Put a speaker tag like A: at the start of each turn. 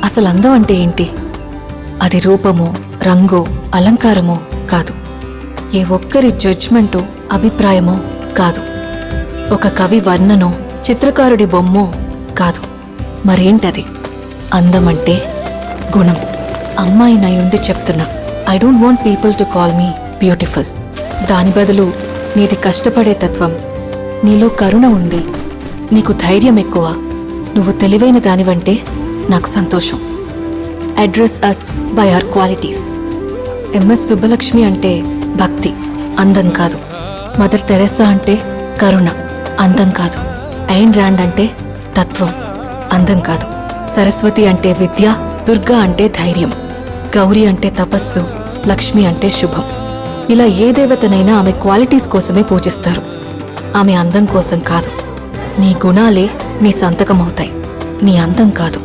A: అసలు అందం అంటే ఏంటి? అది రూపమో, రంగో, అలంకారమో కాదు. ఏ ఒక్కరి జడ్జ్మెంటో, అభిప్రాయమో కాదు. ఒక కవి వర్ణనో, చిత్రకారుడి బొమ్మో కాదు. మరేంటది? అందమంటే గుణం. అమ్మాయినయుండి చెప్తున్నా, I don't want people to call me beautiful. దాని బదులు నీది కష్టపడే తత్వం, నీలో కరుణ ఉంది, నీకు ధైర్యం ఎక్కువ, నువ్వు తెలివైన దానివంటే నాకు సంతోషం. Address us by our qualities. MS Subbulakshmi అంటే భక్తి, అందం కాదు. మదర్ తెరెసా అంటే కరుణ, అందం కాదు. ఐన్ ర్యాండ్ అంటే తత్వం, అందం కాదు. సరస్వతి అంటే విద్య, దుర్గా అంటే ధైర్యం, గౌరీ అంటే తపస్సు, లక్ష్మి అంటే శుభం. ఇలా ఏ దేవతనైనా ఆమె క్వాలిటీస్ కోసమే పూజిస్తారు, ఆమె అందం కోసం కాదు. నీ గుణాలే నీ సంతకమవుతాయి, నీ అందం కాదు.